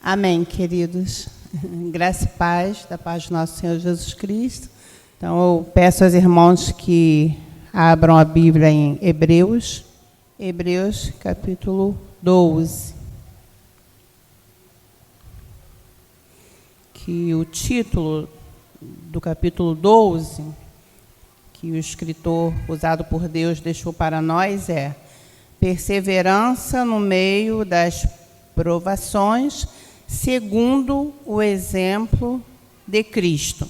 Amém, queridos. Graça e paz, da paz do nosso Senhor Jesus Cristo. Então, eu peço aos irmãos que abram a Bíblia em Hebreus, capítulo 12. Que o título do capítulo 12, que o escritor usado por Deus deixou para nós, é Perseverança no meio das provações, segundo o exemplo de Cristo.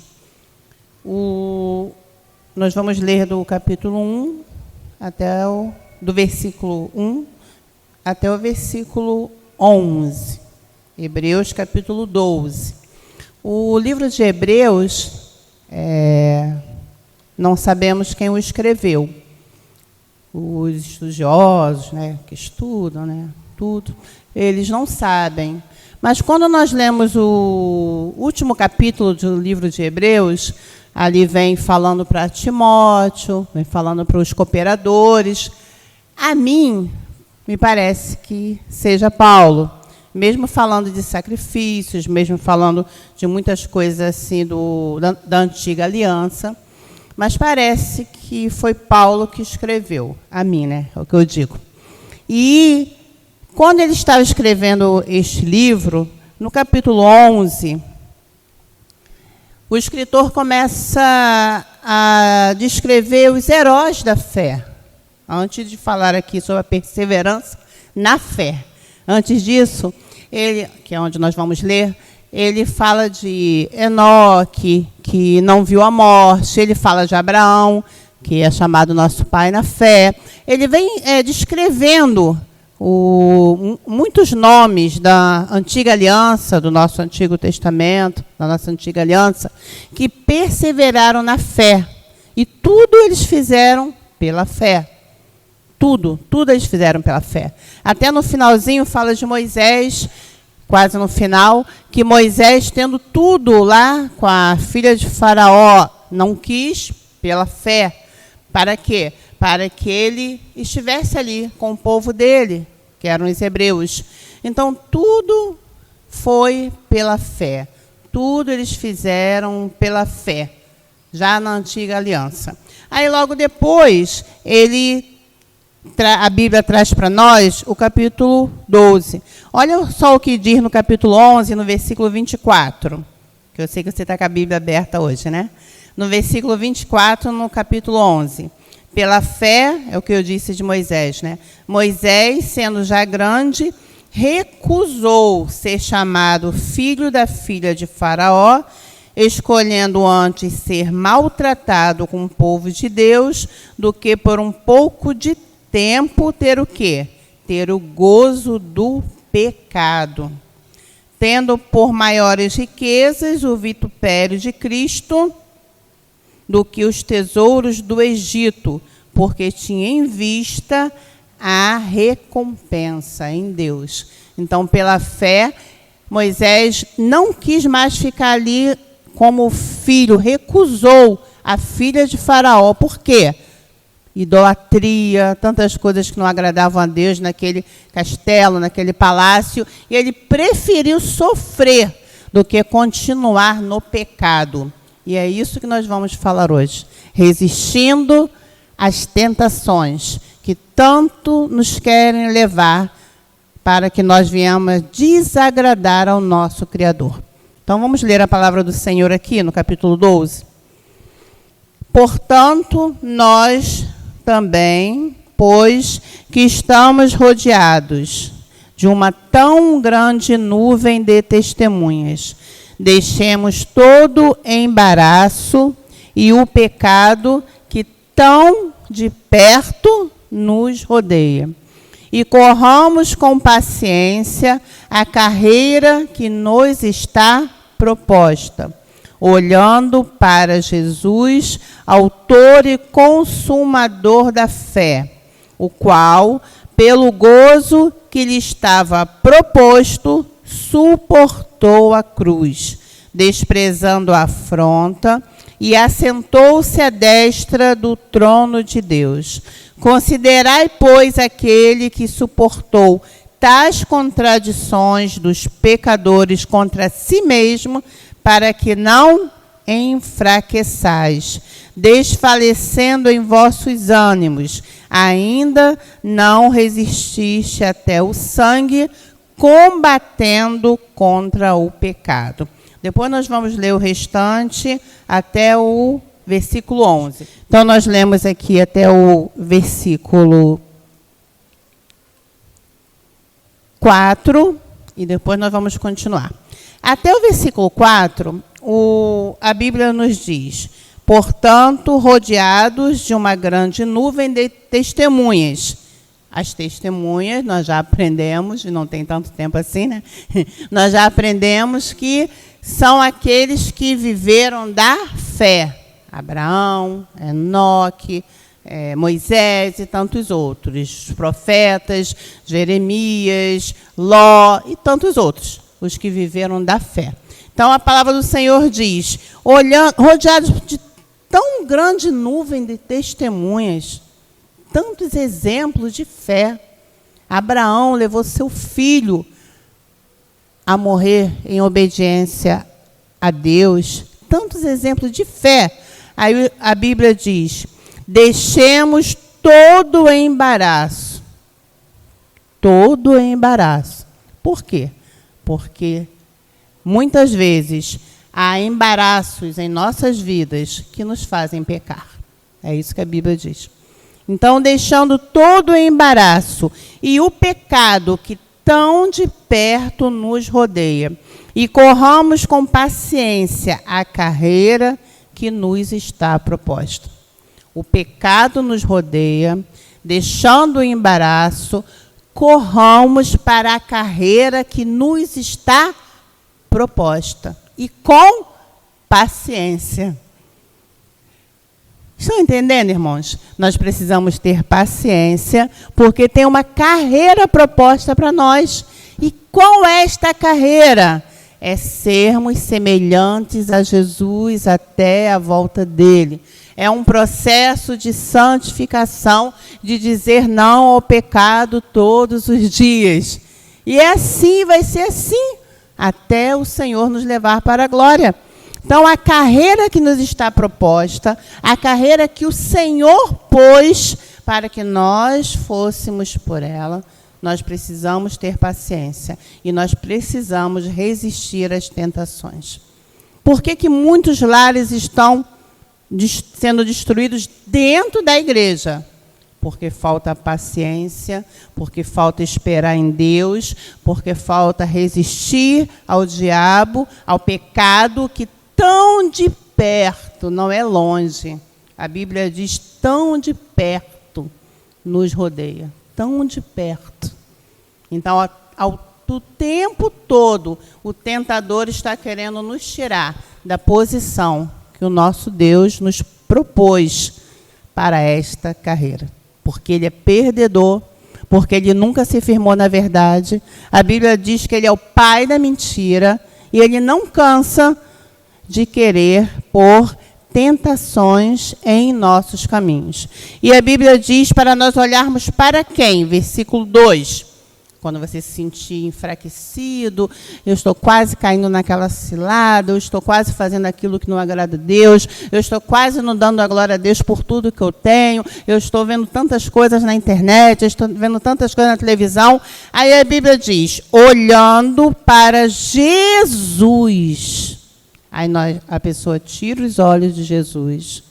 Nós vamos ler do capítulo 1 do versículo 1 até o versículo 11. Hebreus capítulo 12. O livro de Hebreus, não sabemos quem o escreveu. Os estudiosos, que estudam, tudo, eles não sabem. Mas quando nós lemos o último capítulo do livro de Hebreus, ali vem falando para Timóteo, vem falando para os cooperadores. A mim, me parece que seja Paulo, mesmo falando de sacrifícios, mesmo falando de muitas coisas assim da antiga aliança, mas parece que foi Paulo que escreveu, a mim, é o que eu digo. E quando ele estava escrevendo este livro, no capítulo 11, o escritor começa a descrever os heróis da fé. Antes de falar aqui sobre a perseverança na fé. Antes disso, que é onde nós vamos ler, ele fala de Enoque, que não viu a morte. Ele fala de Abraão, que é chamado nosso pai na fé. Ele vem descrevendo muitos nomes da antiga aliança, do nosso Antigo Testamento, da nossa antiga aliança, que perseveraram na fé. E tudo eles fizeram pela fé. Tudo eles fizeram pela fé. Até no finalzinho fala de Moisés, quase no final, que Moisés, tendo tudo lá com a filha de Faraó, não quis pela fé. Para quê? Para que ele estivesse ali com o povo dele, que eram os hebreus. Então, tudo foi pela fé. Tudo eles fizeram pela fé, já na antiga aliança. Aí, logo depois, a Bíblia traz para nós o capítulo 12. Olha só o que diz no capítulo 11, no versículo 24. Que eu sei que você está com a Bíblia aberta hoje, No versículo 24, no capítulo 11. Pela fé, é o que eu disse de Moisés, Moisés, sendo já grande, recusou ser chamado filho da filha de Faraó, escolhendo antes ser maltratado com o povo de Deus, do que por um pouco de tempo ter o quê? Ter o gozo do pecado. Tendo por maiores riquezas o vitupério de Cristo do que os tesouros do Egito, porque tinha em vista a recompensa em Deus. Então, pela fé, Moisés não quis mais ficar ali como filho, recusou a filha de Faraó. Por quê? Idolatria, tantas coisas que não agradavam a Deus naquele castelo, naquele palácio, e ele preferiu sofrer do que continuar no pecado. E é isso que nós vamos falar hoje. Resistindo às tentações que tanto nos querem levar para que nós venhamos desagradar ao nosso Criador. Então, vamos ler a palavra do Senhor aqui no capítulo 12. Portanto, nós também, pois que estamos rodeados de uma tão grande nuvem de testemunhas, deixemos todo embaraço e o pecado que tão de perto nos rodeia. E corramos com paciência a carreira que nos está proposta, olhando para Jesus, autor e consumador da fé, o qual, pelo gozo que lhe estava proposto, suportou a cruz, desprezando a afronta, e assentou-se à destra do trono de Deus. Considerai, pois, aquele que suportou tais contradições dos pecadores contra si mesmo, para que não enfraqueçais, desfalecendo em vossos ânimos, ainda não resististe até o sangue, combatendo contra o pecado. Depois nós vamos ler o restante até o versículo 11. Então nós lemos aqui até o versículo 4 e depois nós vamos continuar. Até o versículo 4, a Bíblia nos diz: portanto, rodeados de uma grande nuvem de testemunhas. As testemunhas, nós já aprendemos, e não tem tanto tempo assim, né? Nós já aprendemos que são aqueles que viveram da fé. Abraão, Enoque, Moisés e tantos outros. Os profetas, Jeremias, Ló e tantos outros. Os que viveram da fé. Então, a palavra do Senhor diz, rodeados de tão grande nuvem de testemunhas, tantos exemplos de fé. Abraão levou seu filho a morrer em obediência a Deus. Tantos exemplos de fé. Aí a Bíblia diz, deixemos todo o embaraço. Todo o embaraço. Por quê? Porque muitas vezes há embaraços em nossas vidas que nos fazem pecar. É isso que a Bíblia diz. Então, deixando todo o embaraço e o pecado que tão de perto nos rodeia, e corramos com paciência a carreira que nos está proposta. O pecado nos rodeia, deixando o embaraço, corramos para a carreira que nos está proposta. E com paciência. Estão entendendo, irmãos? Nós precisamos ter paciência, porque tem uma carreira proposta para nós. E qual é esta carreira? É sermos semelhantes a Jesus até a volta dele. É um processo de santificação, de dizer não ao pecado todos os dias. E é assim, vai ser assim, até o Senhor nos levar para a glória. Então, a carreira que nos está proposta, a carreira que o Senhor pôs para que nós fôssemos por ela, nós precisamos ter paciência e nós precisamos resistir às tentações. Por que que muitos lares estão sendo destruídos dentro da igreja? Porque falta paciência, porque falta esperar em Deus, porque falta resistir ao diabo, ao pecado que tão de perto, não é longe. A Bíblia diz tão de perto nos rodeia, tão de perto. Então, o tempo todo, o tentador está querendo nos tirar da posição que o nosso Deus nos propôs para esta carreira. Porque ele é perdedor, porque ele nunca se firmou na verdade. A Bíblia diz que ele é o pai da mentira e ele não cansa de querer pôr tentações em nossos caminhos. E a Bíblia diz para nós olharmos para quem? Versículo 2. Quando você se sentir enfraquecido, eu estou quase caindo naquela cilada, eu estou quase fazendo aquilo que não agrada a Deus, eu estou quase não dando a glória a Deus por tudo que eu tenho, eu estou vendo tantas coisas na internet, eu estou vendo tantas coisas na televisão. Aí a Bíblia diz, olhando para Jesus. Aí a pessoa tira os olhos de Jesus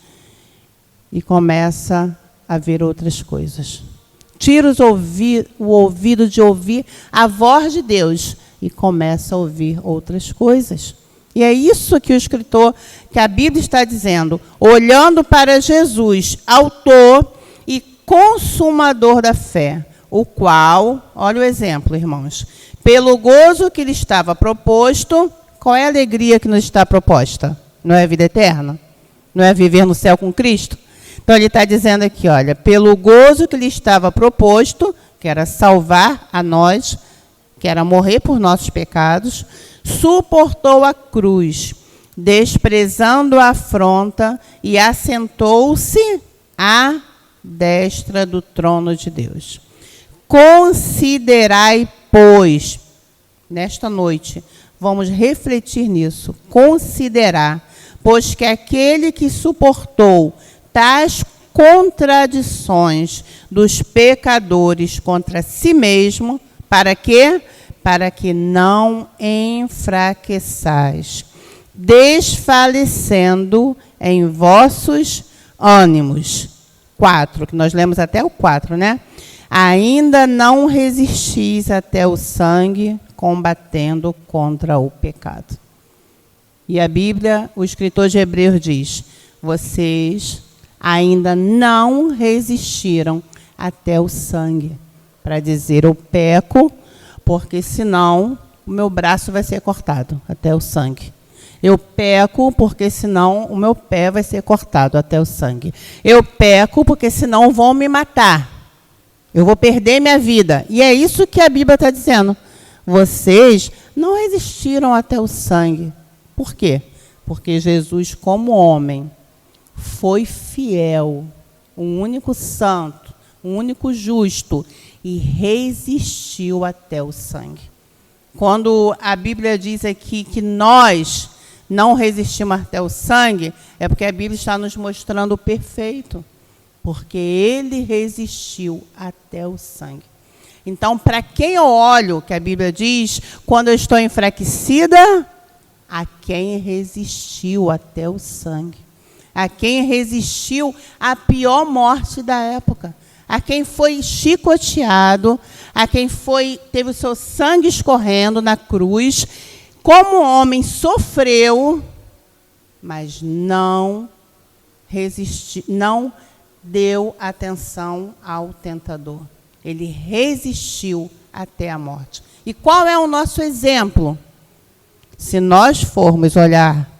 e começa a ver outras coisas. Tira o ouvido de ouvir a voz de Deus e começa a ouvir outras coisas. E é isso que o escritor, que a Bíblia está dizendo, olhando para Jesus, autor e consumador da fé, o qual, olha o exemplo, irmãos, pelo gozo que lhe estava proposto, qual é a alegria que nos está proposta? Não é a vida eterna? Não é viver no céu com Cristo? Então, ele está dizendo aqui, olha, pelo gozo que lhe estava proposto, que era salvar a nós, que era morrer por nossos pecados, suportou a cruz, desprezando a afronta, e assentou-se à destra do trono de Deus. Considerai, pois, nesta noite, vamos refletir nisso, considerar, pois que aquele que suportou tais contradições dos pecadores contra si mesmo, para quê? Para que não enfraqueçais, desfalecendo em vossos ânimos. 4, que nós lemos até o 4, né? Ainda não resistis até o sangue, combatendo contra o pecado. E a Bíblia, o escritor de Hebreus diz, vocês ainda não resistiram até o sangue, para dizer, eu peco, porque senão o meu braço vai ser cortado até o sangue. Eu peco porque senão o meu pé vai ser cortado até o sangue. Eu peco porque senão vão me matar. Eu vou perder minha vida. E é isso que a Bíblia está dizendo. Vocês não resistiram até o sangue. Por quê? Porque Jesus, como homem, foi fiel, o único santo, o único justo, e resistiu até o sangue. Quando a Bíblia diz aqui que nós não resistimos até o sangue, é porque a Bíblia está nos mostrando o perfeito, porque ele resistiu até o sangue. Então, para quem eu olho, que a Bíblia diz, quando eu estou enfraquecida, a quem resistiu até o sangue, a quem resistiu à pior morte da época, a quem foi chicoteado, a quem teve o seu sangue escorrendo na cruz, como homem sofreu, mas não resistiu, não deu atenção ao tentador. Ele resistiu até a morte. E qual é o nosso exemplo? Se nós formos olhar,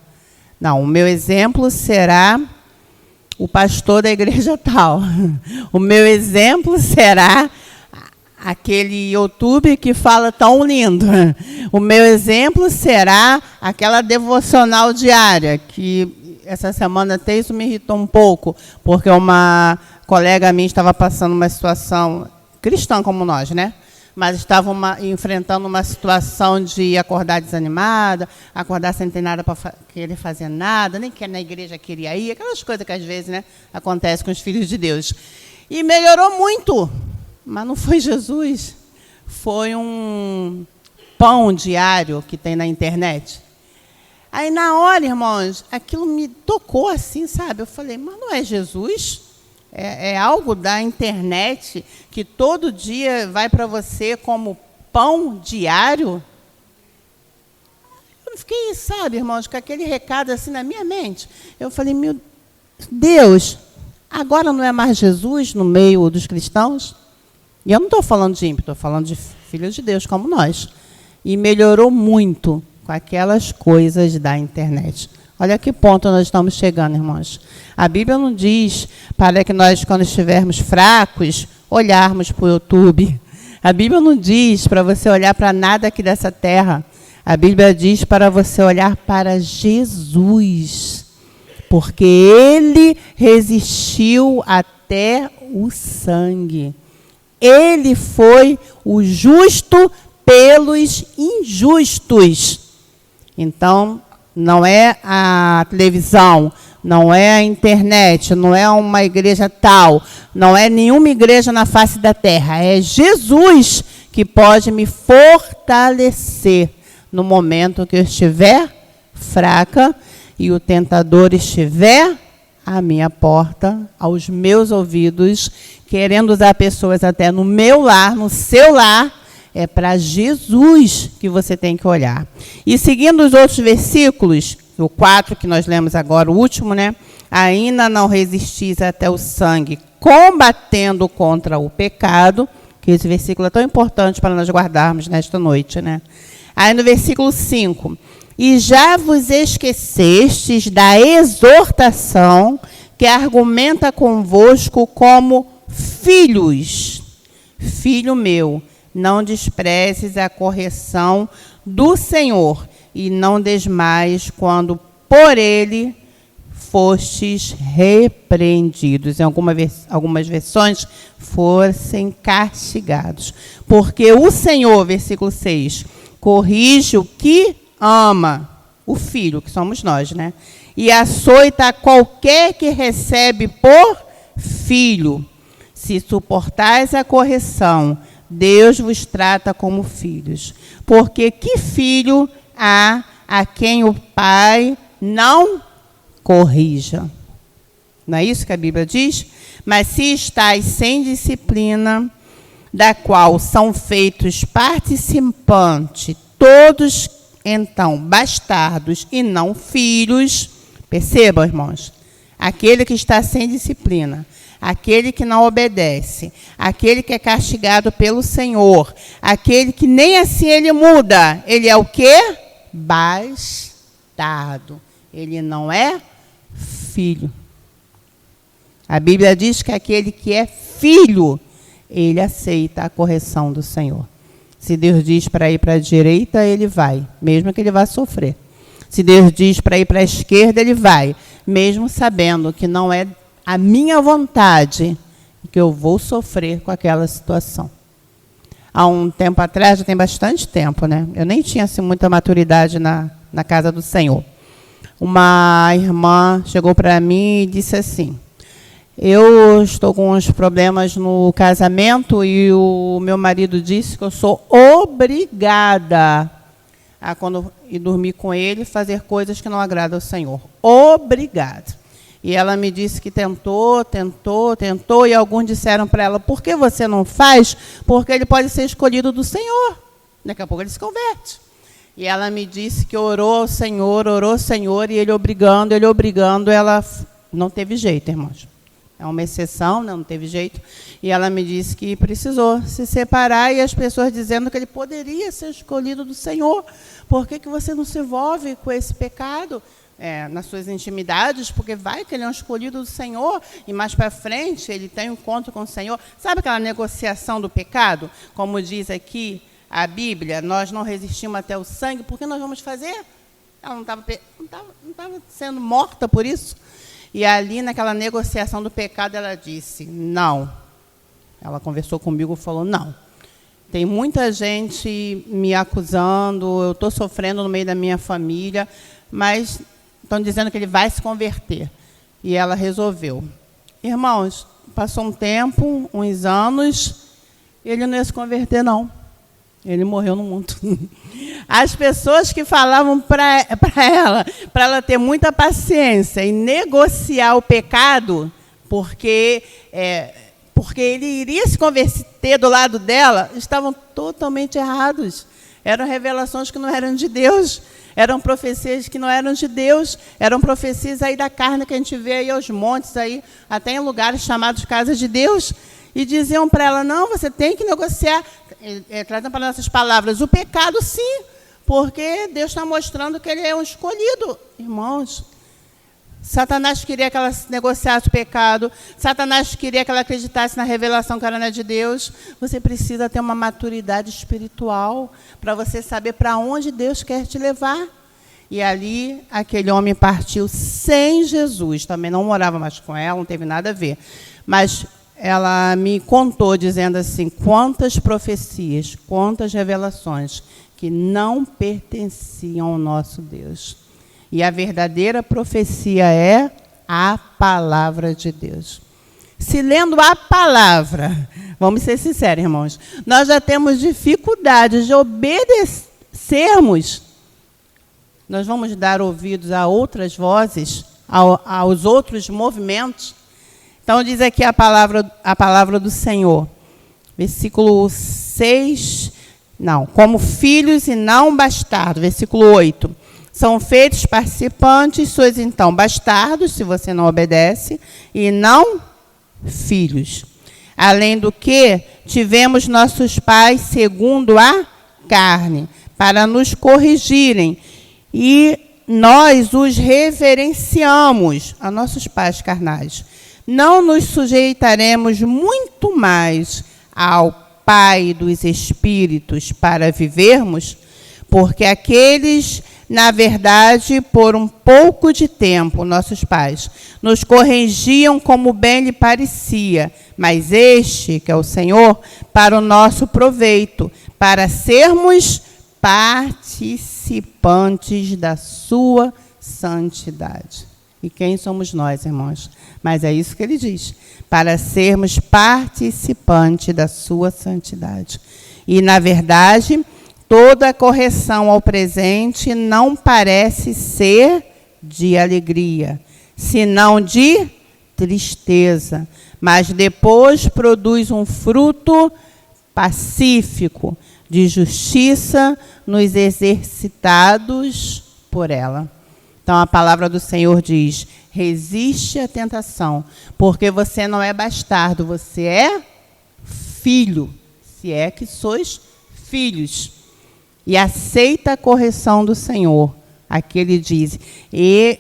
não, o meu exemplo será o pastor da igreja tal. O meu exemplo será aquele YouTube que fala tão lindo. O meu exemplo será aquela devocional diária, que essa semana até isso me irritou um pouco, porque uma colega minha estava passando uma situação, cristã como nós, né? Mas estava enfrentando uma situação de acordar desanimada, acordar sem ter nada para querer fazer nada, nem que na igreja queria ir, aquelas coisas que às vezes, né, acontecem com os filhos de Deus. E melhorou muito. Mas não foi Jesus, foi um pão diário que tem na internet. Aí, na hora, irmãos, aquilo me tocou assim, sabe? Eu falei, mas não é Jesus? É algo da internet que todo dia vai para você como pão diário? Eu fiquei, sabe, irmãos, com aquele recado assim na minha mente. Eu falei, meu Deus, agora não é mais Jesus no meio dos cristãos? E eu não estou falando de ímpio, estou falando de filhos de Deus como nós. E melhorou muito com aquelas coisas da internet. Olha a que ponto nós estamos chegando, irmãos. A Bíblia não diz para que nós, quando estivermos fracos, olharmos para o YouTube. A Bíblia não diz para você olhar para nada aqui dessa terra. A Bíblia diz para você olhar para Jesus. Porque ele resistiu até o sangue. Ele foi o justo pelos injustos. Então, não é a televisão, não é a internet, não é uma igreja tal, não é nenhuma igreja na face da terra. É Jesus que pode me fortalecer no momento que eu estiver fraca e o tentador estiver à minha porta, aos meus ouvidos, querendo usar pessoas até no meu lar, no seu lar. É para Jesus que você tem que olhar. E seguindo os outros versículos, o 4 que nós lemos agora, o último, né? Ainda não resistis até o sangue, combatendo contra o pecado, que esse versículo é tão importante para nós guardarmos nesta noite, né? Aí no versículo 5, e já vos esquecestes da exortação que argumenta convosco como filhos. Filho meu, não desprezes a correção do Senhor, e não desmaies quando por ele fostes repreendidos. Em algumas versões, fossem castigados. Porque o Senhor, versículo 6, corrige o que ama, o filho, que somos nós, né? E açoita qualquer que recebe por filho. Se suportais a correção, Deus vos trata como filhos. Porque que filho há a quem o pai não corrija? Não é isso que a Bíblia diz? Mas se estáis sem disciplina, da qual são feitos participantes, todos então bastardos e não filhos, percebam, irmãos, aquele que está sem disciplina, aquele que não obedece, aquele que é castigado pelo Senhor, aquele que nem assim ele muda, ele é o quê? Bastardo. Ele não é filho. A Bíblia diz que aquele que é filho, ele aceita a correção do Senhor. Se Deus diz para ir para a direita, ele vai, mesmo que ele vá sofrer. Se Deus diz para ir para a esquerda, ele vai, mesmo sabendo que não é a minha vontade, que eu vou sofrer com aquela situação. Há um tempo atrás, já tem bastante tempo, né? Eu nem tinha assim, muita maturidade na casa do Senhor. Uma irmã chegou para mim e disse assim: eu estou com uns problemas no casamento e o meu marido disse que eu sou obrigada a, quando ir dormir com ele, fazer coisas que não agradam ao Senhor. Obrigada. E ela me disse que tentou, e alguns disseram para ela: por que você não faz? Porque ele pode ser escolhido do Senhor. Daqui a pouco ele se converte. E ela me disse que orou ao Senhor, e ele obrigando, ela não teve jeito, irmãos. É uma exceção, não teve jeito. E ela me disse que precisou se separar, e as pessoas dizendo que ele poderia ser escolhido do Senhor. Por que você não se envolve com esse pecado nas suas intimidades? Porque vai que ele é um escolhido do Senhor, e mais para frente ele tem um encontro com o Senhor. Sabe aquela negociação do pecado? Como diz aqui a Bíblia, nós não resistimos até o sangue, por que nós vamos fazer? Ela não estava sendo morta por isso? E ali, naquela negociação do pecado, ela disse: não. Ela conversou comigo e falou: não. Tem muita gente me acusando, eu estou sofrendo no meio da minha família, mas estão dizendo que ele vai se converter. E ela resolveu. Irmãos, passou um tempo, uns anos, ele não ia se converter, não. Ele morreu no mundo. As pessoas que falavam para ela ter muita paciência e negociar o pecado, porque ele iria se converter do lado dela, estavam totalmente errados. Eram revelações que não eram de Deus, eram profecias que não eram de Deus, eram profecias aí da carne que a gente vê aí aos montes, aí, até em lugares chamados casas de Deus, e diziam para ela: não, você tem que negociar, trazendo para nossas palavras, o pecado sim, porque Deus está mostrando que ele é um escolhido. Irmãos, Satanás queria que ela negociasse o pecado, Satanás queria que ela acreditasse na revelação que ela não é de Deus. Você precisa ter uma maturidade espiritual para você saber para onde Deus quer te levar. E ali, aquele homem partiu sem Jesus, também não morava mais com ela, não teve nada a ver. Mas ela me contou, dizendo assim, quantas profecias, quantas revelações que não pertenciam ao nosso Deus. E a verdadeira profecia é a palavra de Deus. Se lendo a palavra, vamos ser sinceros, irmãos, nós já temos dificuldade de obedecermos. Nós vamos dar ouvidos a outras vozes, aos outros movimentos. Então, diz aqui a palavra do Senhor. Versículo 6, não, como filhos e não bastardos. Versículo 8. São feitos participantes, sois então bastardos, se você não obedece, e não filhos. Além do que, tivemos nossos pais segundo a carne, para nos corrigirem, e nós os reverenciamos, a nossos pais carnais. Não nos sujeitaremos muito mais ao Pai dos Espíritos para vivermos, porque aqueles Na verdade, por um pouco de tempo, nossos pais nos corrigiam como bem lhe parecia, mas este, que é o Senhor, para o nosso proveito, para sermos participantes da sua santidade. E quem somos nós, irmãos? Mas é isso que ele diz, para sermos participantes da sua santidade. E, na verdade, toda correção ao presente não parece ser de alegria, senão de tristeza, mas depois produz um fruto pacífico, de justiça nos exercitados por ela. Então, a palavra do Senhor diz, resiste à tentação, porque você não é bastardo, você é filho, se é que sois filhos. E aceita a correção do Senhor. Aqui ele diz, e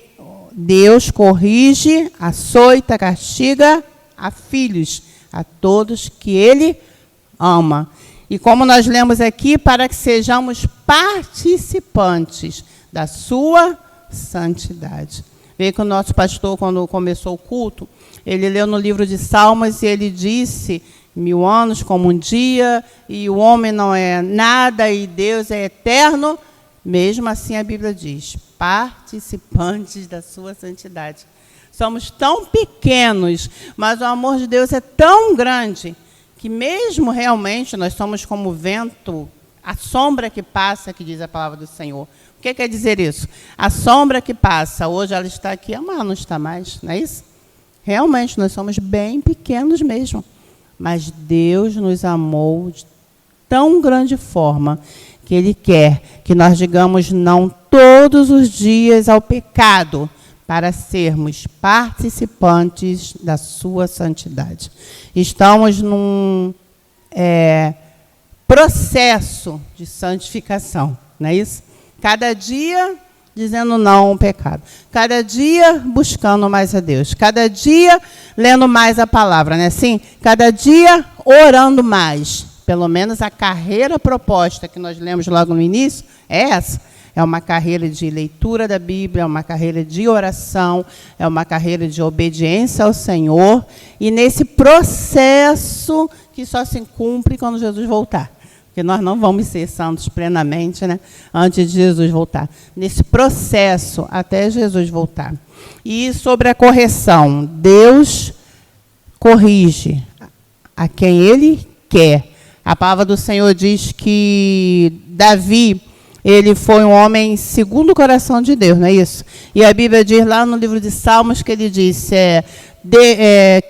Deus corrige, açoita, castiga a filhos, a todos que ele ama. E como nós lemos aqui, para que sejamos participantes da sua santidade. Veio que o nosso pastor, quando começou o culto, ele leu no livro de Salmos e ele disse, 1000 anos como um dia, e o homem não é nada, e Deus é eterno. Mesmo assim a Bíblia diz, participantes da sua santidade. Somos tão pequenos, mas o amor de Deus é tão grande, que mesmo realmente nós somos como o vento, a sombra que passa, que diz a palavra do Senhor. O que quer dizer isso? A sombra que passa, hoje ela está aqui, amanhã não está mais, não é isso? Realmente, nós somos bem pequenos mesmo. Mas Deus nos amou de tão grande forma que Ele quer que nós digamos não todos os dias ao pecado, para sermos participantes da sua santidade. Estamos num processo de santificação, não é isso? Cada dia dizendo não ao pecado. Cada dia buscando mais a Deus. Cada dia lendo mais a palavra, não é assim? Cada dia orando mais. Pelo menos a carreira proposta que nós lemos logo no início é essa. É uma carreira de leitura da Bíblia, é uma carreira de oração, é uma carreira de obediência ao Senhor. E nesse processo que só se cumpre quando Jesus voltar. Porque nós não vamos ser santos plenamente, né, antes de Jesus voltar. Nesse processo até Jesus voltar. E sobre a correção, Deus corrige a quem Ele quer. A palavra do Senhor diz que Davi, ele foi um homem segundo o coração de Deus, não é isso? E a Bíblia diz lá no livro de Salmos que ele disse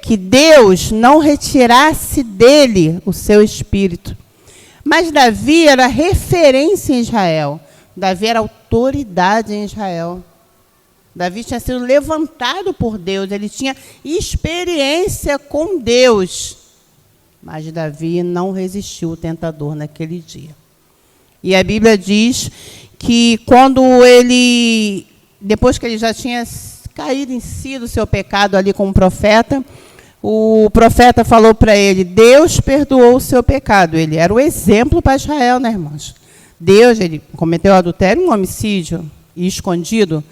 que Deus não retirasse dele o seu espírito. Mas Davi era referência em Israel. Davi era autoridade em Israel. Davi tinha sido levantado por Deus, ele tinha experiência com Deus. Mas Davi não resistiu ao tentador naquele dia. E a Bíblia diz que quando ele, depois que ele já tinha caído em si do seu pecado ali com o profeta falou para ele, Deus perdoou o seu pecado. Ele era o exemplo para Israel, né, irmãos? Deus, ele cometeu adultério, um homicídio escondido.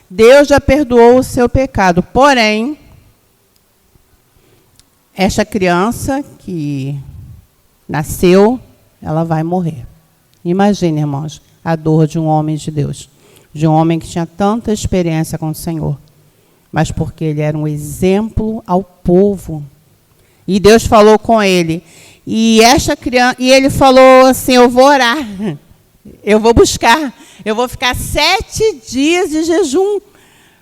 Deus já perdoou o seu pecado. Porém, esta criança que nasceu, ela vai morrer. Imagine, irmãos, a dor de um homem de Deus, de um homem que tinha tanta experiência com o Senhor, mas porque ele era um exemplo ao povo. E Deus falou com ele, e esta criança, e ele falou assim, eu vou orar, eu vou buscar, eu vou ficar 7 dias de jejum,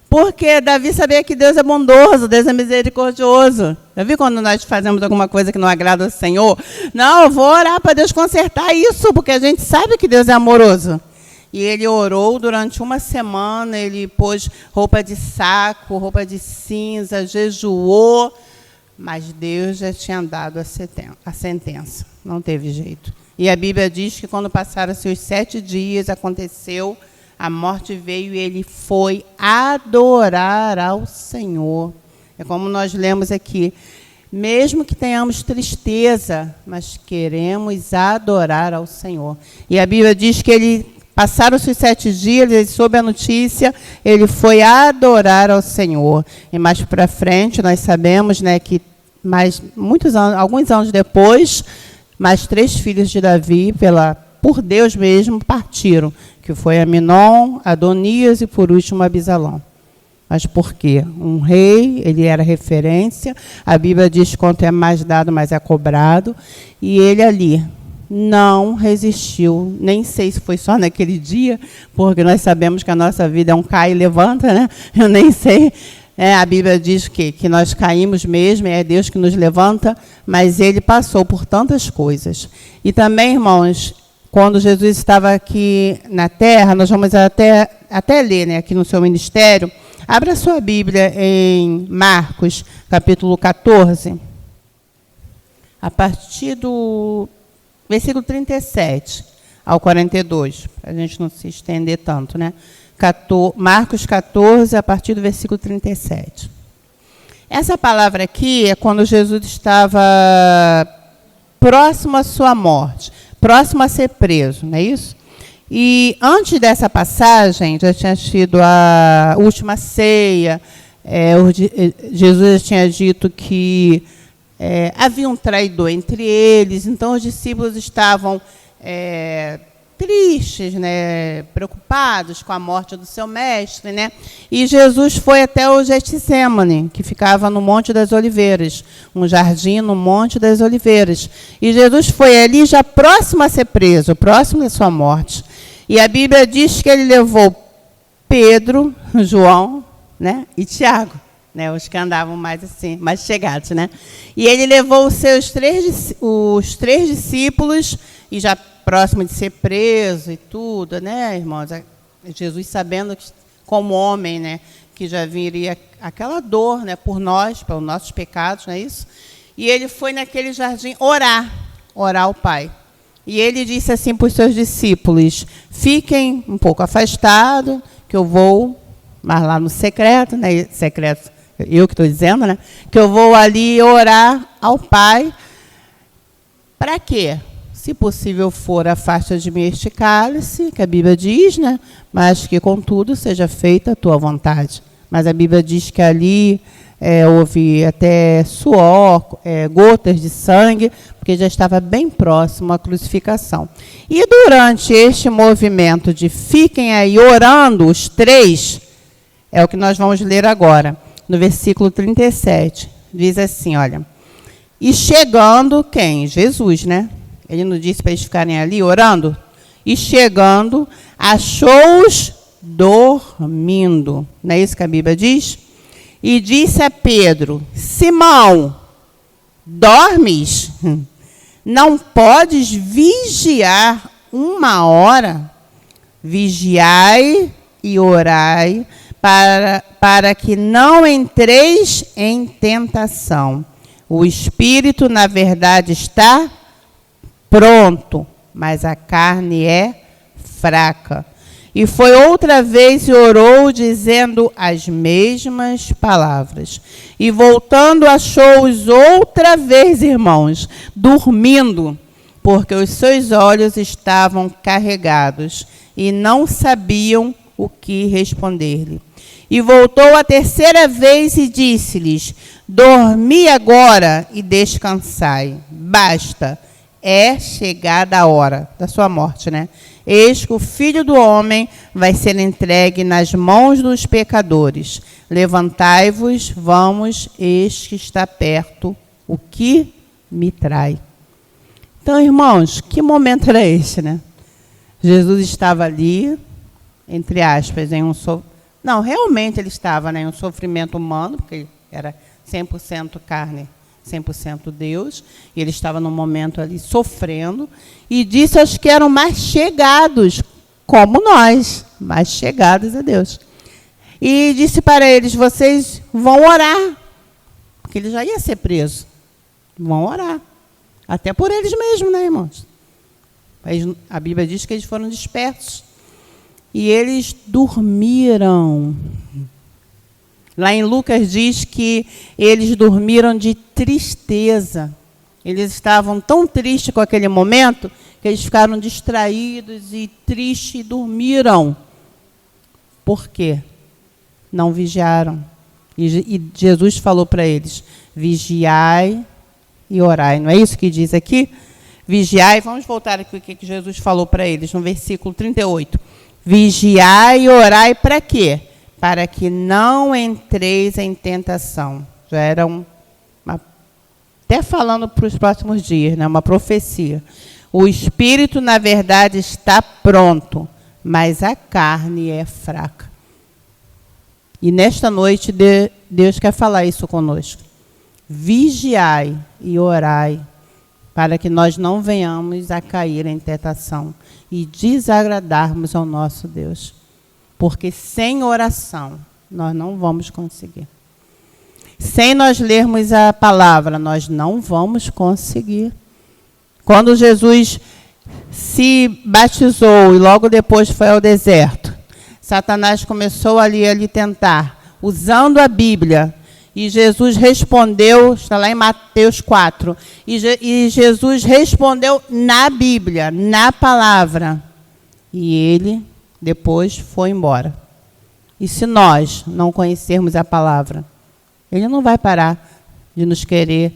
porque Davi sabia que Deus é bondoso, Deus é misericordioso. Já viu quando nós fazemos alguma coisa que não agrada ao Senhor? Não, eu vou orar para Deus consertar isso, porque a gente sabe que Deus é amoroso. E ele orou durante 1 semana, ele pôs roupa de saco, roupa de cinza, jejuou, mas Deus já tinha dado a sentença, não teve jeito. E a Bíblia diz que quando passaram-se os 7 dias, aconteceu, a morte veio e ele foi adorar ao Senhor. É como nós lemos aqui, mesmo que tenhamos tristeza, mas queremos adorar ao Senhor. E a Bíblia diz que ele Passaram-se os 7 dias, ele soube a notícia, ele foi adorar ao Senhor. E mais para frente, nós sabemos, né, que alguns anos depois, mais 3 filhos de Davi, por Deus mesmo, partiram, que foi Aminon, Adonias e, por último, Abisalão. Mas por quê? Um rei, ele era referência, a Bíblia diz que quanto é mais dado, mais é cobrado, e ele ali não resistiu, nem sei se foi só naquele dia, porque nós sabemos que a nossa vida é um cai e levanta, né? Eu nem sei. A Bíblia diz que nós caímos mesmo, é Deus que nos levanta, mas ele passou por tantas coisas. E também, irmãos, quando Jesus estava aqui na terra, nós vamos até ler, né, aqui no seu ministério, abra sua Bíblia em Marcos, capítulo 14, a partir do versículo 37 ao 42, para a gente não se estender tanto, né? Marcos 14, a partir do versículo 37. Essa palavra aqui é quando Jesus estava próximo à sua morte, próximo a ser preso, não é isso? E antes dessa passagem, já tinha sido a última ceia, Jesus já tinha dito que havia um traidor entre eles, então os discípulos estavam tristes, né, preocupados com a morte do seu mestre, né? E Jesus foi até o Getsemane, que ficava no Monte das Oliveiras, um jardim no Monte das Oliveiras. E Jesus foi ali já próximo a ser preso, próximo da sua morte. E a Bíblia diz que ele levou Pedro, João, né, e Tiago, né, os que andavam mais assim, mais chegados, né? E ele levou os três discípulos, e já próximo de ser preso e tudo, né, irmãos? Jesus sabendo que, como homem, né, que já viria aquela dor, né, por nós, pelos nossos pecados, não é isso? E ele foi naquele jardim orar ao Pai. E ele disse assim para os seus discípulos: fiquem um pouco afastados, que eu vou, mas lá no secreto, né, secreto, eu que estou dizendo, né, que eu vou ali orar ao Pai. Para quê? Se possível for, afasta de mim este cálice, que a Bíblia diz, né? Mas que, contudo, seja feita a tua vontade. Mas a Bíblia diz que ali houve até suor, gotas de sangue, porque já estava bem próximo à crucificação. E durante este movimento de fiquem aí orando, os três, é o que nós vamos ler agora, no versículo 37. Diz assim, olha, e chegando quem? Jesus, né? Ele não disse para eles ficarem ali orando? E chegando, achou-os dormindo. Não é isso que a Bíblia diz? E disse a Pedro: Simão, dormes? Não podes vigiar 1 hora? Vigiai e orai, para que não entreis em tentação. O espírito, na verdade, está pronto, mas a carne é fraca. E foi outra vez e orou, dizendo as mesmas palavras. E voltando, achou-os outra vez, irmãos, dormindo, porque os seus olhos estavam carregados e não sabiam o que responder-lhe. E voltou a terceira vez e disse-lhes: dormi agora e descansai. Basta. É chegada a hora da sua morte, né? Eis que o Filho do Homem vai ser entregue nas mãos dos pecadores. Levantai-vos, vamos, eis que está perto o que me trai. Então, irmãos, que momento era esse, né? Jesus estava ali, entre aspas, não, realmente ele estava, né, em um sofrimento humano, porque ele era 100% carne, 100% Deus, e ele estava num momento ali sofrendo, e disse aos que eram mais chegados, como nós, mais chegados a Deus. E disse para eles: vocês vão orar, porque ele já ia ser preso. Vão orar. Até por eles mesmos, né, irmãos? A Bíblia diz que eles foram dispersos. E eles dormiram. Lá em Lucas diz que eles dormiram de tristeza. Eles estavam tão tristes com aquele momento que eles ficaram distraídos e tristes e dormiram. Por quê? Não vigiaram. E Jesus falou para eles, vigiai e orai. Não é isso que diz aqui? Vigiai, vamos voltar aqui o que Jesus falou para eles, no versículo 38. Vigiai e orai para quê? Para que não entreis em tentação. Já era até falando para os próximos dias, né? Uma profecia. O espírito, na verdade, está pronto, mas a carne é fraca. E nesta noite, Deus quer falar isso conosco. Vigiai e orai, para que nós não venhamos a cair em tentação e desagradarmos ao nosso Deus. Porque sem oração, nós não vamos conseguir. Sem nós lermos a palavra, nós não vamos conseguir. Quando Jesus se batizou e logo depois foi ao deserto, Satanás começou ali a lhe tentar, usando a Bíblia. E Jesus respondeu, está lá em Mateus 4, e Jesus respondeu na Bíblia, na palavra. E ele depois foi embora. E se nós não conhecermos a palavra, ele não vai parar de nos querer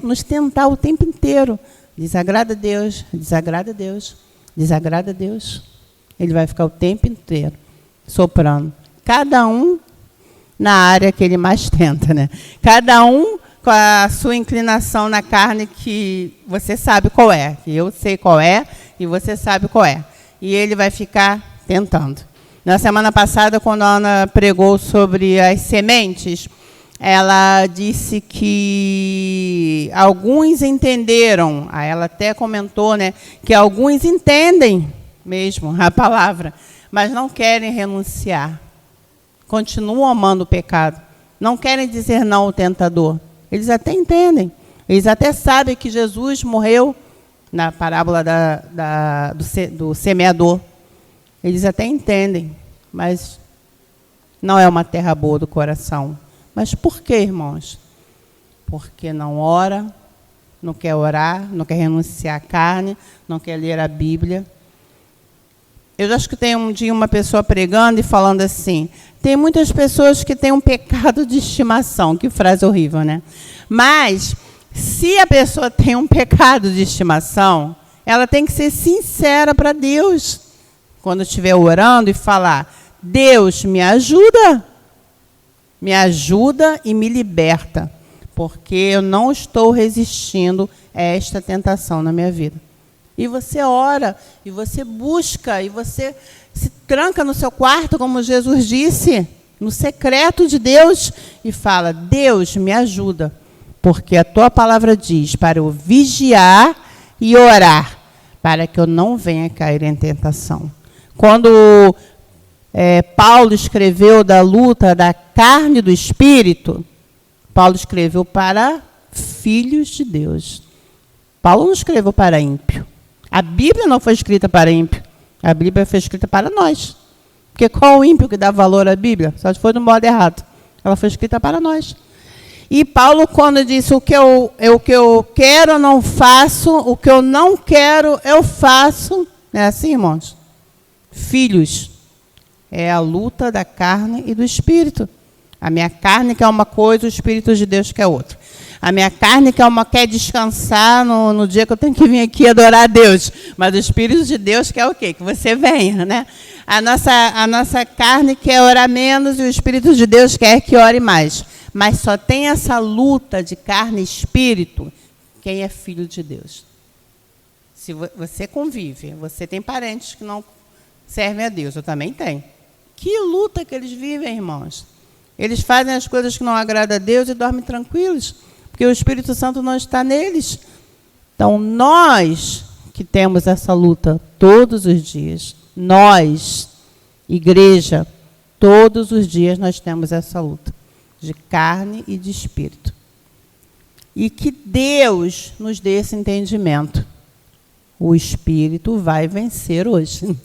nos tentar o tempo inteiro. Desagrada a Deus, desagrada a Deus, desagrada a Deus. Ele vai ficar o tempo inteiro soprando. Cada um na área que ele mais tenta, né? Cada um com a sua inclinação na carne que você sabe qual é, que eu sei qual é e você sabe qual é. E ele vai ficar tentando. Na semana passada, quando a Ana pregou sobre as sementes, ela disse que alguns entenderam, ela até comentou, né, que alguns entendem mesmo a palavra, mas não querem renunciar. Continuam amando o pecado. Não querem dizer não ao tentador. Eles até entendem. Eles até sabem que Jesus morreu na parábola do semeador. Eles até entendem, mas não é uma terra boa do coração. Mas por quê, irmãos? Porque não ora, não quer orar, não quer renunciar à carne, não quer ler a Bíblia. Eu acho que tem um dia uma pessoa pregando e falando assim, tem muitas pessoas que têm um pecado de estimação, que frase horrível, né? Mas, se a pessoa tem um pecado de estimação, ela tem que ser sincera para Deus. Quando estiver orando e falar, Deus, me ajuda e me liberta, porque eu não estou resistindo a esta tentação na minha vida. E você ora, e você busca, e você se tranca no seu quarto, como Jesus disse, no secreto de Deus, e fala, Deus, me ajuda, porque a tua palavra diz para eu vigiar e orar, para que eu não venha cair em tentação. Quando Paulo escreveu da luta da carne e do espírito, Paulo escreveu para filhos de Deus. Paulo não escreveu para ímpio. A Bíblia não foi escrita para ímpio. A Bíblia foi escrita para nós. Porque qual o ímpio que dá valor à Bíblia? Só se for do modo errado. Ela foi escrita para nós. E Paulo, quando disse o que eu quero, eu não faço, o que eu não quero, eu faço. Não é assim, irmãos? Filhos, é a luta da carne e do espírito. A minha carne quer uma coisa, o Espírito de Deus quer outra. A minha carne quer descansar no dia que eu tenho que vir aqui adorar a Deus. Mas o Espírito de Deus quer o quê? Que você venha, né? A nossa carne quer orar menos e o Espírito de Deus quer que ore mais. Mas só tem essa luta de carne e espírito quem é filho de Deus. Se você convive, você tem parentes que não servem a Deus, eu também tenho. Que luta que eles vivem, irmãos. Eles fazem as coisas que não agradam a Deus e dormem tranquilos, porque o Espírito Santo não está neles. Então, nós que temos essa luta todos os dias, nós, igreja, todos os dias nós temos essa luta de carne e de espírito. E que Deus nos dê esse entendimento. O espírito vai vencer hoje.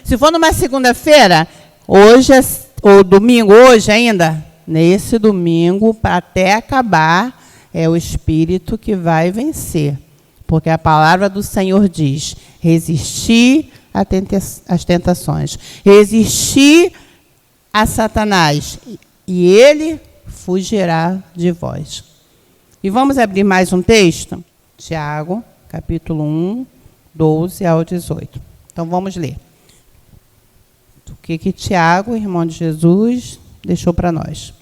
Se for numa segunda-feira, hoje, ou domingo, hoje ainda, nesse domingo, até acabar, é o espírito que vai vencer. Porque a palavra do Senhor diz: resistir às tentações, resistir a Satanás, e ele fugirá de vós. E vamos abrir mais um texto? Tiago, capítulo 1, 12 ao 18. Então, vamos ler. O que Tiago, irmão de Jesus, deixou para nós.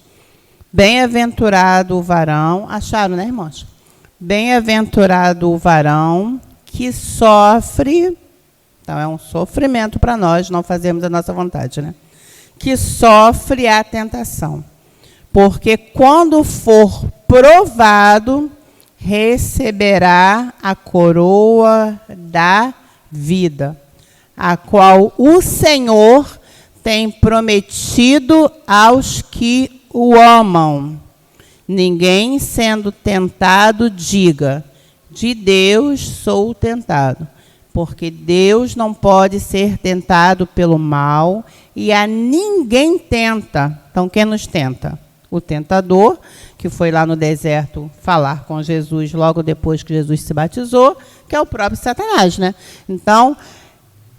Bem-aventurado o varão... Acharam, né, irmãos? Bem-aventurado o varão que sofre... Então, é um sofrimento para nós, não fazemos a nossa vontade, né? Que sofre a tentação. Porque quando for provado, receberá a coroa da vida, a qual o Senhor tem prometido aos que o amam. Ninguém sendo tentado diga: de Deus sou tentado, porque Deus não pode ser tentado pelo mal, e a ninguém tenta. Então, quem nos tenta? O tentador, que foi lá no deserto falar com Jesus logo depois que Jesus se batizou, que é o próprio Satanás, né? Então,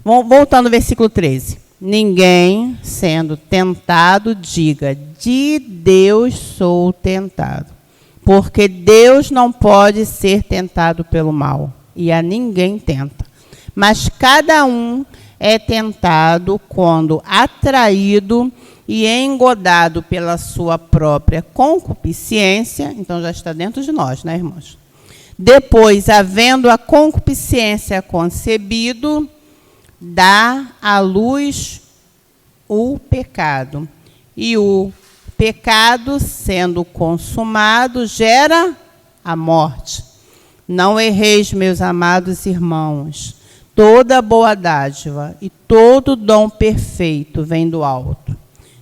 voltando ao versículo 13. Ninguém sendo tentado diga: de Deus sou tentado, porque Deus não pode ser tentado pelo mal, e a ninguém tenta. Mas cada um é tentado quando atraído e engodado pela sua própria concupiscência. Então, já está dentro de nós, né, irmãos? Depois, havendo a concupiscência concebido, dá à luz o pecado. E o pecado, sendo consumado, gera a morte. Não erreis, meus amados irmãos. Toda boa dádiva e todo dom perfeito vem do alto,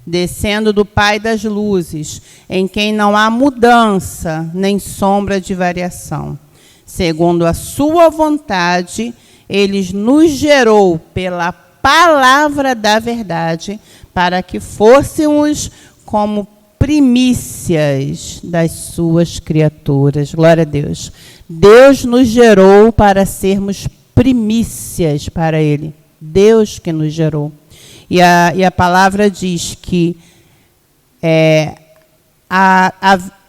descendo do Pai das luzes, em quem não há mudança nem sombra de variação. Segundo a sua vontade, ele nos gerou pela palavra da verdade, para que fôssemos como primícias das suas criaturas. Glória a Deus. Deus nos gerou para sermos primícias para ele. Deus que nos gerou. E a palavra diz que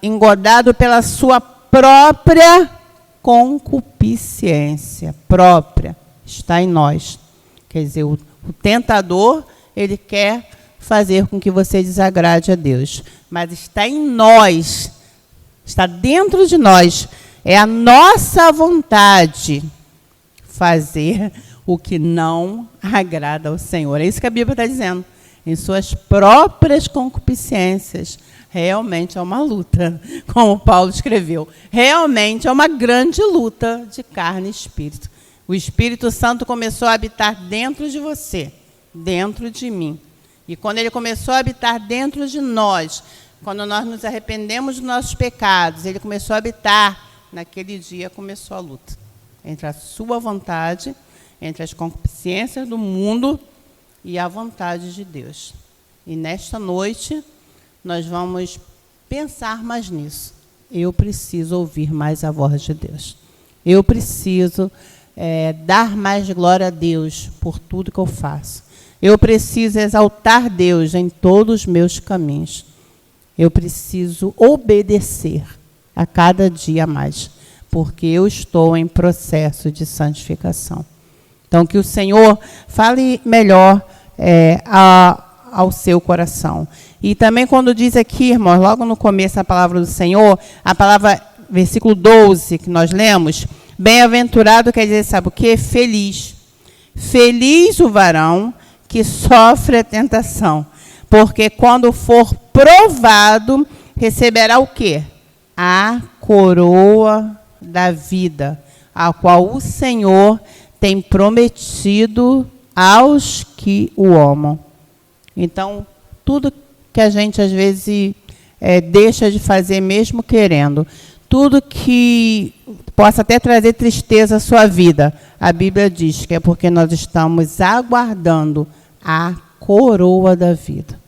engodado pela sua própria concupiscência. Própria. Está em nós. Quer dizer, o tentador, ele quer fazer com que você desagrade a Deus. Mas está em nós. Está dentro de nós. É a nossa vontade fazer o que não agrada ao Senhor. É isso que a Bíblia está dizendo. Em suas próprias concupiscências. Realmente é uma luta, como Paulo escreveu. Realmente é uma grande luta de carne e espírito. O Espírito Santo começou a habitar dentro de você, dentro de mim. E quando ele começou a habitar dentro de nós, quando nós nos arrependemos dos nossos pecados, ele começou a habitar. Naquele dia começou a luta entre a sua vontade, entre as concupiscências do mundo e a vontade de Deus. E nesta noite, nós vamos pensar mais nisso. Eu preciso ouvir mais a voz de Deus. Eu preciso dar mais glória a Deus por tudo que eu faço. Eu preciso exaltar Deus em todos os meus caminhos. Eu preciso obedecer a cada dia mais, porque eu estou em processo de santificação. Então, que o Senhor fale melhor ao seu coração. E também quando diz aqui, irmãos, logo no começo a palavra do Senhor, a palavra, versículo 12, que nós lemos, bem-aventurado quer dizer, sabe o quê? Feliz. Feliz o varão que sofre a tentação, porque quando for provado, receberá o quê? A coroa da vida, a qual o Senhor tem prometido aos que o amam. Então, tudo que a gente, às vezes, deixa de fazer mesmo querendo, tudo que possa até trazer tristeza à sua vida, a Bíblia diz que é porque nós estamos aguardando a coroa da vida.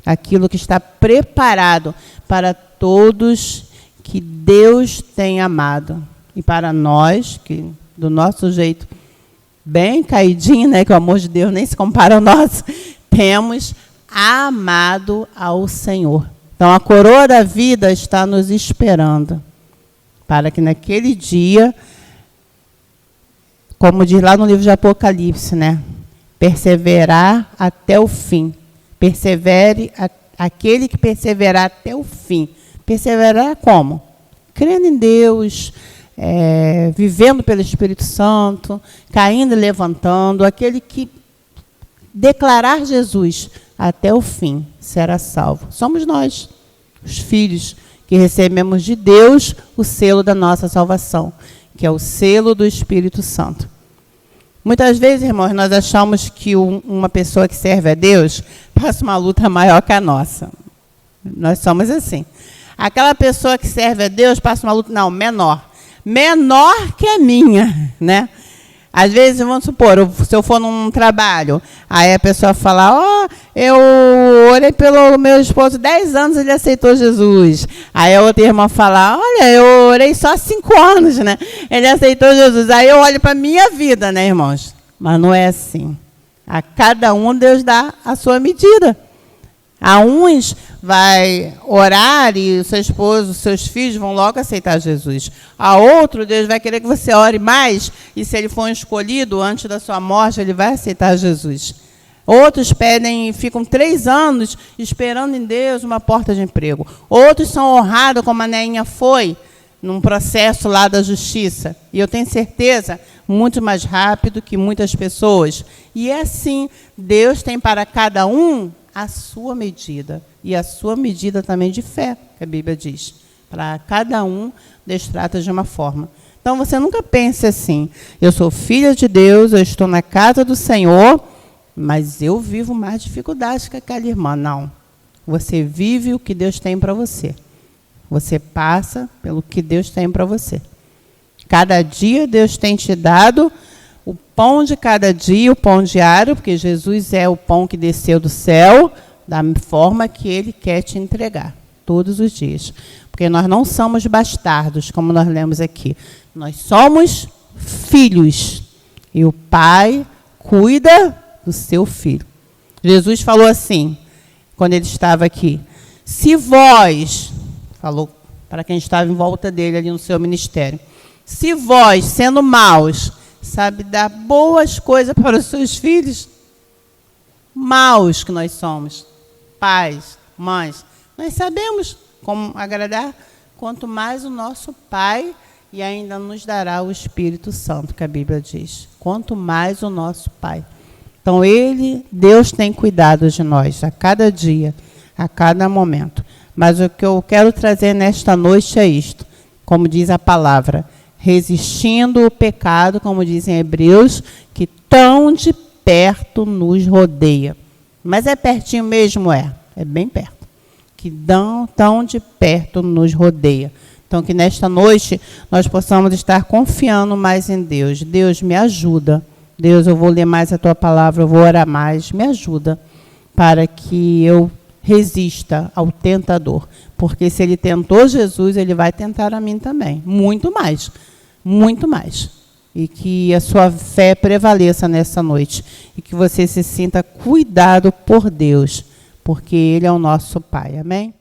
Aquilo que está preparado para todos que Deus tem amado. E para nós, que do nosso jeito bem caidinho, né, que o amor de Deus nem se compara ao nosso, temos amado ao Senhor. Então, a coroa da vida está nos esperando, para que naquele dia, como diz lá no livro de Apocalipse, né, perseverar até o fim. Persevere aquele que perseverar até o fim. Perseverar como? Crendo em Deus, vivendo pelo Espírito Santo, caindo e levantando. Aquele que declarar Jesus até o fim será salvo. Somos nós, os filhos, que recebemos de Deus o selo da nossa salvação, que é o selo do Espírito Santo. Muitas vezes, irmãos, nós achamos que uma pessoa que serve a Deus passa uma luta maior que a nossa. Nós somos assim. Aquela pessoa que serve a Deus passa uma luta, não, menor. Menor que a minha, né? Às vezes, vamos supor, se eu for num trabalho, aí a pessoa fala, eu orei pelo meu esposo 10 anos, ele aceitou Jesus. Aí a outra irmã fala, olha, eu orei só 5 anos, né? Ele aceitou Jesus. Aí eu olho para a minha vida, né, irmãos? Mas não é assim. A cada um Deus dá a sua medida. A uns vai orar e o seu esposo, os seus filhos vão logo aceitar Jesus. A outro, Deus vai querer que você ore mais e se ele for escolhido antes da sua morte, ele vai aceitar Jesus. Outros pedem e ficam 3 anos esperando em Deus uma porta de emprego. Outros são honrados, como a Neinha foi, num processo lá da justiça. E eu tenho certeza, muito mais rápido que muitas pessoas. E é assim, Deus tem para cada um a sua medida. E a sua medida também de fé, que a Bíblia diz. Para cada um, Deus trata de uma forma. Então, você nunca pense assim, eu sou filha de Deus, eu estou na casa do Senhor, mas eu vivo mais dificuldades que aquela irmã. Não. Você vive o que Deus tem para você. Você passa pelo que Deus tem para você. Cada dia Deus tem te dado o pão de cada dia, o pão diário, porque Jesus é o pão que desceu do céu, da forma que Ele quer te entregar, todos os dias. Porque nós não somos bastardos, como nós lemos aqui. Nós somos filhos. E o Pai cuida do seu filho. Jesus falou assim, quando Ele estava aqui, se vós, falou para quem estava em volta dele ali no seu ministério, se vós, sendo maus, sabe dar boas coisas para os seus filhos, maus que nós somos, pais, mães, nós sabemos como agradar, quanto mais o nosso Pai, e ainda nos dará o Espírito Santo, que a Bíblia diz, quanto mais o nosso Pai. Então, Deus tem cuidado de nós a cada dia, a cada momento. Mas o que eu quero trazer nesta noite é isto, como diz a palavra, resistindo o pecado, como dizem Hebreus, que tão de perto nos rodeia. Mas é pertinho mesmo, é bem perto. Que tão de perto nos rodeia. Então, que nesta noite nós possamos estar confiando mais em Deus. Deus, me ajuda. Deus, eu vou ler mais a Tua palavra, eu vou orar mais. Me ajuda para que eu resista ao tentador. Porque se ele tentou Jesus, ele vai tentar a mim também. Muito mais. Muito mais. E que a sua fé prevaleça nessa noite. E que você se sinta cuidado por Deus. Porque Ele é o nosso Pai. Amém?